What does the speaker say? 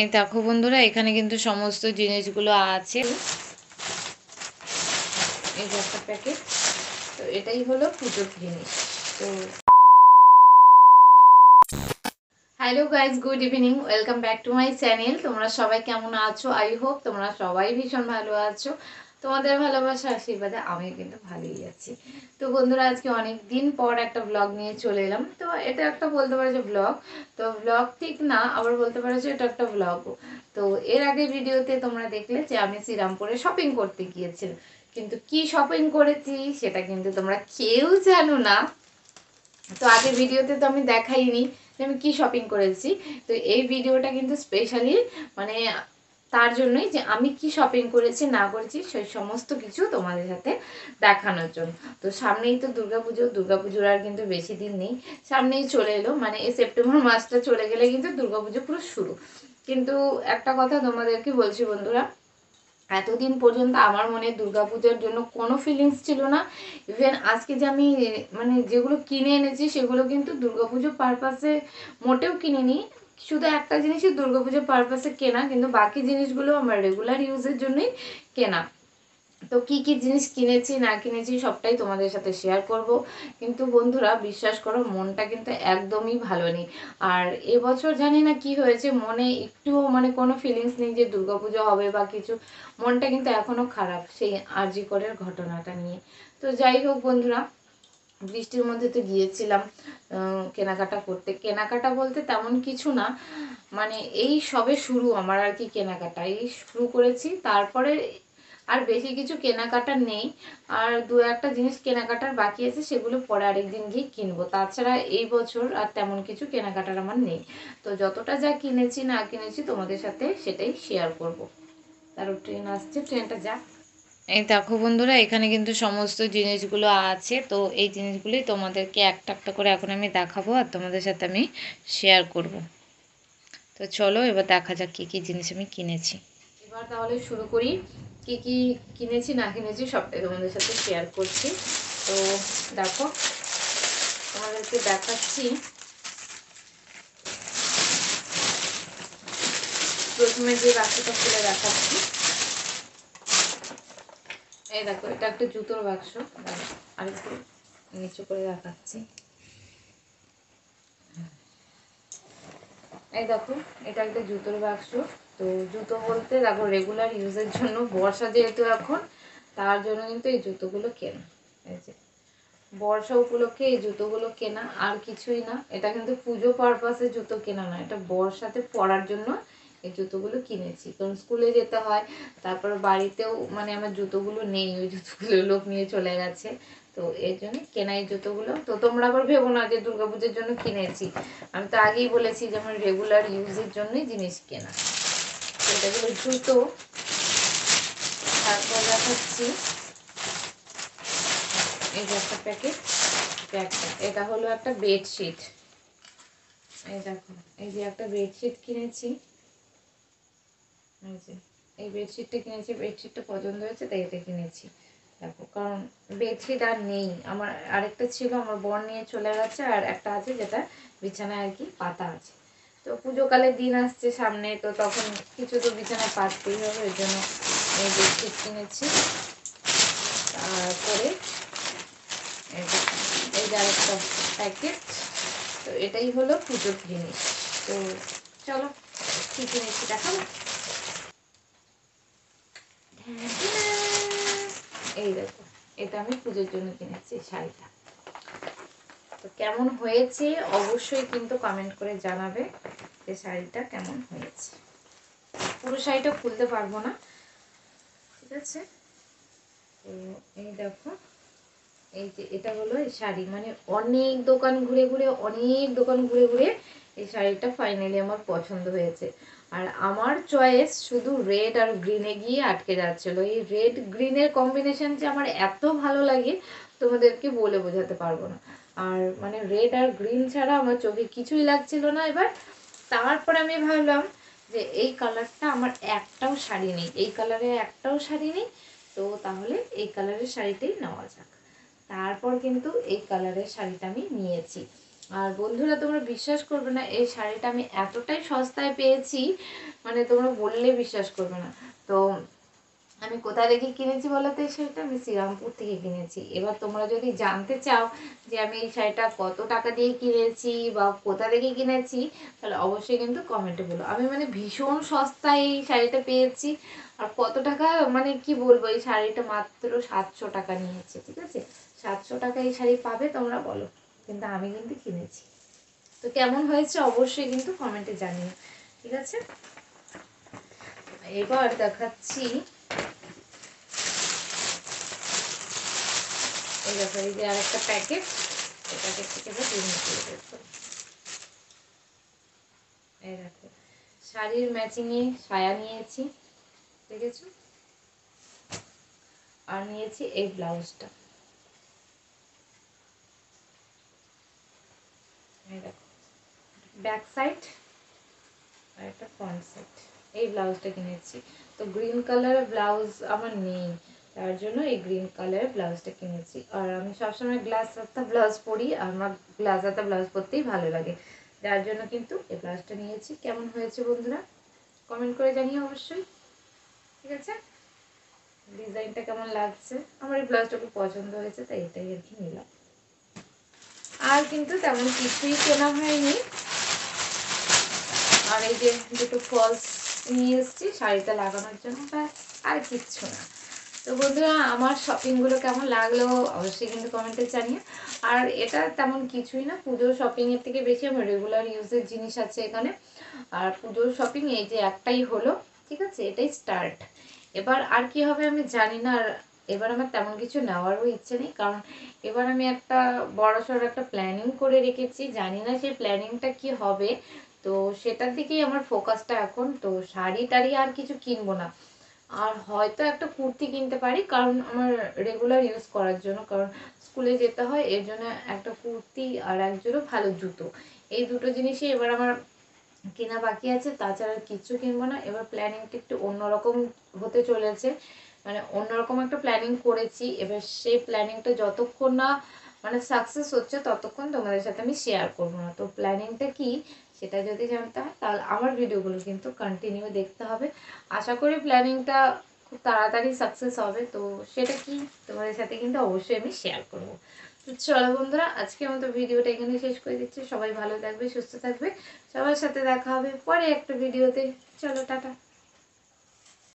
এই দেখো বন্ধুরা, এখানে কিন্তু সমস্ত জিনিসগুলো আছে। এই যে একটা প্যাকেট, তো এটাই হলো পুজোর জিনিস। তো hello guys, good evening, welcome back to my channel. তোমরা সবাই কেমন আছো? আই হোপ তোমরা সবাই ভীষণ ভালো আছো। তোমাদের ভালোবাসা আশীর্বাদে আমি কিন্তু ভালোই আছি। তো বন্ধুরা, আজকে অনেক দিন পর একটা ব্লগ নিয়ে চলে এলাম। তো এটা একটা বলতে পারো যে ব্লগ, তো ব্লগ ঠিক না, আবার বলতে পারো যে এটা একটা ব্লগ। তো এর আগে ভিডিওতে তোমরা দেখলে যে আমি শ্রীরামপুরে শপিং করতে গিয়েছিলাম, কিন্তু কি শপিং করেছি সেটা কিন্তু তোমরা কেউ জানো না। তো আগের ভিডিওতে তো আমি দেখাইনি যে আমি কি শপিং করেছি। তো এই ভিডিওটা কিন্তু স্পেশালি মানে তার জন্যই যে আমি কি শপিং করেছি না করেছি সেই সমস্ত কিছু তোমাদের সাথে দেখানোর জন্য। তো সামনেই তো দুর্গাপুজো, দুর্গাপুজোর আর কিন্তু বেশি দিন নেই, সামনেই চলে এলো। মানে এই সেপ্টেম্বর মাসটা চলে গেলে কিন্তু দুর্গাপুজো পুরো শুরু। কিন্তু একটা কথা তোমাদেরকে বলছি বন্ধুরা, এতদিন পর্যন্ত আমার মনে দুর্গাপূজার জন্য কোনো ফিলিংস ছিল না। ইভেন আজকে যে আমি মানে যেগুলো কিনে এনেছি সেগুলো কিন্তু দুর্গাপুজো পারপাসে মোটেও কিনিনি। শুধু একটা জিনিসই দুর্গাপুজো পারপাসে কেনা, কিন্তু বাকি জিনিসগুলো আমার রেগুলার ইউজের জন্যই কেনা। তো কি কি জিনিস কিনেছি না কিনেছি সবটাই তোমাদের সাথে শেয়ার করব। কিন্তু বন্ধুরা বিশ্বাস করো, মনটা কিন্তু একদমই ভালো নেই। আর এবছর জানি না কি হয়েছে, মনে একটুও মানে কোনো ফিলিংস নেই যে দুর্গাপুজো হবে বা কিছু। মনটা কিন্তু এখনো খারাপ সেই আরজি করের ঘটনাটা নিয়ে। তো যাই হোক বন্ধুরা, বৃষ্টির মধ্যে তো গিয়েছিলাম কেনাকাটা করতে। কেনাকাটা বলতে তেমন কিছু না, মানে এই সবে শুরু আমার আর কি কেনাকাটা, এই শুরু করেছি। তারপরে আর বেশি কিছু কেনাকাটা নেই। আর দু একটা জিনিস কেনাকাটার বাকি আছে, সেগুলো পরে আরেকদিন গিয়ে কিনবো। তাছাড়া এই বছর আর তেমন কিছু কেনাকাটার আমার নেই। তো যতটা যা কিনেছি না কিনেছি তোমাদের সাথে সেটাই শেয়ার করব। তারও ট্রেন আসছে, ট্রেনটা যা। এই দেখো বন্ধুরা, এখানে কিন্তু সমস্ত জিনিসগুলো আছে। তো এই জিনিসগুলোই তোমাদেরকে একটা একটা করে এখন আমি দেখাবো আর তোমাদের সাথে আমি শেয়ার করব। তো চলো এবার দেখা যাক কী কী জিনিস আমি কিনেছি। এবার তাহলে শুরু করি। কি কি কিনেছি না কিনেছি সবটাই তোমাদের সাথে শেয়ার করছি। তো দেখো, তোমাদেরকে দেখাচ্ছি। প্রথমে যে বাক্সটা খুলে দেখাচ্ছি, এই দেখো, এটা একটা জুতোর বাক্স। আর একটু নিচু করে দেখাচ্ছি। এই দেখো, এটা একটা জুতোর বাক্স। তো জুতো বলতে দেখো রেগুলার ইউজের জন্য, বর্ষা যেহেতু এখন, তার জন্য কিন্তু এই জুতোগুলো কেনা। এই যে বর্ষা উপলক্ষে এই জুতোগুলো কেনা, আর কিছুই না। এটা কিন্তু পুজো পারপাসে জুতো কেনা না, এটা বর্ষাতে পরার জন্য এই জুতোগুলো কিনেছি। কারণ স্কুলে যেতে হয়, তারপর বাড়িতেও মানে আমার জুতোগুলো নেই, ওই জুতোগুলো লোক নিয়ে চলে গেছে। তো এর জন্য কেনা এই জুতোগুলো। তো তোমরা আবার ভেবো না যে দুর্গাপুজোর জন্য কিনেছি, আমি তো আগেই বলেছি যে আমার রেগুলার ইউজের জন্যই জিনিস কেনা। তো এটা হলো জুতো। তারপর দেখাচ্ছি এই যে একটা প্যাকেট, এটা হলো একটা বেডশিট। এই দেখো, এই যে একটা বেডশিট কিনেছি। এই যে এই বেডশিটটা কিনেছি, বেডশিটটা পছন্দ হয়েছে তাই এটা কিনেছি। দেখো, কারণ বেডশিট আর নেই আমার, আরেকটা ছিল আমার বর নিয়ে চলে গেছে, আর একটা আছে যেটা বিছানায় আর কি পাতা আছে। তো পুজোকালের দিন আসছে সামনে, তো তখন কিছু তো বিছানায় পাততেই হবে, ওই জন্য এই বেডশিট কিনেছি। তারপরে এই যে আরেকটা প্যাকেট। তো এটাই হলো পুজোর জিনিস। তো চলো কি কিনেছি দেখাবো। এই দেখো, এটা আমি পুজোর জন্য কিনেছি শাড়িটা। তো কেমন হয়েছে অবশ্যই কিন্তু কমেন্ট করে জানাবে যে শাড়িটা কেমন হয়েছে। পুরো শাড়িটা খুলতে পারবো না, ঠিক আছে। তো এই দেখো, এই যে এটা হলো এই শাড়ি, মানে অনেক দোকান ঘুরে ঘুরে, অনেক দোকান ঘুরে ঘুরে এই শাড়িটা ফাইনালি আমার পছন্দ হয়েছে। আর আমার চয়েস শুধু রেড আর গ্রিনে গিয়ে আটকে যাচ্ছিলো। এই রেড গ্রিনের কম্বিনেশন যে আমার এত ভালো লাগে তোমাদেরকে বলে বোঝাতে পারবো না। আর মানে রেড আর গ্রিন ছাড়া আমার চোখে কিছুই লাগছিল না এবার। তারপরে আমি ভাবলাম যে এই কালারটা আমার একটাও শাড়ি নেই, এই কালারে একটাও শাড়ি নেই, তো তাহলে এই কালারের শাড়িটাই নেওয়া যাক। তারপর কিন্তু এই কালারের শাড়িটা আমি নিয়েছি। আর বন্ধুরা তোমরা বিশ্বাস করবে না, এই শাড়িটা আমি এতটাই সস্তায় পেয়েছি, মানে তোমরা বললে বিশ্বাস করবে না। তো আমি কোথা থেকে কিনেছি বলো তো? এই শাড়িটা আমি শ্রীরামপুর থেকে কিনেছি। এবার তোমরা যদি জানতে চাও যে আমি এই শাড়িটা কত টাকা দিয়ে কিনেছি বা কোথা থেকে কিনেছি, তাহলে অবশ্যই কিন্তু কমেন্টে বলো। আমি মানে ভীষণ সস্তায় এই শাড়িটা পেয়েছি। আর কত টাকা মানে কি বলবো, এই শাড়িটা মাত্র 700 টাকা নিয়েছে, ঠিক আছে? 700 টাকা এই শাড়ি পাবে তোমরা বলো, কিন্তু আমি কিন্তু কিনেছি। তো কেমন হয়েছে অবশ্যই কিন্তু কমেন্টে জানিও, ঠিক আছে? এবার দেখাচ্ছি, এই দেখো এই যে আরেকটা প্যাকেট, এই প্যাকেট থেকে বেরিয়ে দিয়েছে। এই দেখো শাড়ির ম্যাচিংয়ে সায়া নিয়েছি, দেখেছো? আর নিয়েছি এই ব্লাউজটা, এই দেখো ব্যাক সাইড আর একটা ফ্রন্ট সাইড, এই ব্লাউজটা কিনেছি। তো গ্রিন কালারের ব্লাউজ আমার নেই, তার জন্য এই গ্রিন কালারের ব্লাউজটা কিনেছি। আর আমি সবসময় গ্লাস হাতা ব্লাউজ পরি, আমার গ্লাস হাতা ব্লাউজ পরতেই ভালো লাগে, যার জন্য কিন্তু এই ব্লাউজটা নিয়েছি। কেমন হয়েছে বন্ধুরা কমেন্ট করে জানিও অবশ্যই, ঠিক আছে? ডিজাইনটা কেমন লাগছে? আমার এই ব্লাউজটা খুব পছন্দ হয়েছে, তাই এটাই আর কি নিলাম। আর কিন্তু তেমন কিছুই কেনা হয়নি। আর এই যে দুটো ফলস নিয়ে এসেছি শাড়িতে লাগানোর জন্য, ব্যাস, আর কিচ্ছু না। তো বন্ধুরা আমার শপিংগুলো কেমন লাগলো অবশ্যই কিন্তু কমেন্টে জানিয়ে। আর এটা তেমন কিছুই না, পুজোর শপিংয়ের থেকে বেশি আমার রেগুলার ইউজের জিনিস আছে এখানে। আর পুজোর শপিং এই যে একটাই হলো, ঠিক আছে? এটাই স্টার্ট। এবার আর কি হবে আমি জানি না। আর এবার আমার তেমন কিছু নেওয়ারও ইচ্ছে নেই, কারণ এবার আমি একটা বড়সড় একটা প্ল্যানিং করে রেখেছি, জানি না সেই প্ল্যানিংটা কি হবে। তো সেটার দিকেই আমার ফোকাসটা এখন। তো শাড়ি টাড়ি আর কিছু কিনবো না। আর হয়তো একটা কুর্তি কিনতে পারি, কারণ আমার রেগুলার ইউজ করার জন্য, কারণ স্কুলে যেতে হয়, এর জন্য একটা কুর্তি আর এক জোড়া ভালো জুতো, এই দুটো জিনিসই এবার আমার কেনা বাকি আছে। তাছাড়া আর কিচ্ছু কিনবো না। এবার প্ল্যানিংটা একটু অন্যরকম হতে চলেছে, মানে অন্যরকম একটা প্ল্যানিং করেছি। এবার সেই প্ল্যানিংটা যতক্ষণ না মানে সাকসেস হচ্ছে, ততক্ষণ তোমাদের সাথে আমি শেয়ার করবো না। তো প্ল্যানিংটা কি সেটা যদি জানতে হয়, তাহলে আমার ভিডিওগুলো কিন্তু কন্টিনিউ দেখতে হবে। আশা করি প্ল্যানিংটা খুব তাড়াতাড়ি সাকসেস হবে। তো সেটা কি তোমাদের সাথে কিন্তু অবশ্যই আমি শেয়ার করবো। তো চলো বন্ধুরা, আজকের মতো ভিডিওটা এখানে শেষ করে দিচ্ছি। সবাই ভালো থাকবে, সুস্থ থাকবে। সবার সাথে দেখা হবে পরে একটা ভিডিওতে। চলো টাটা।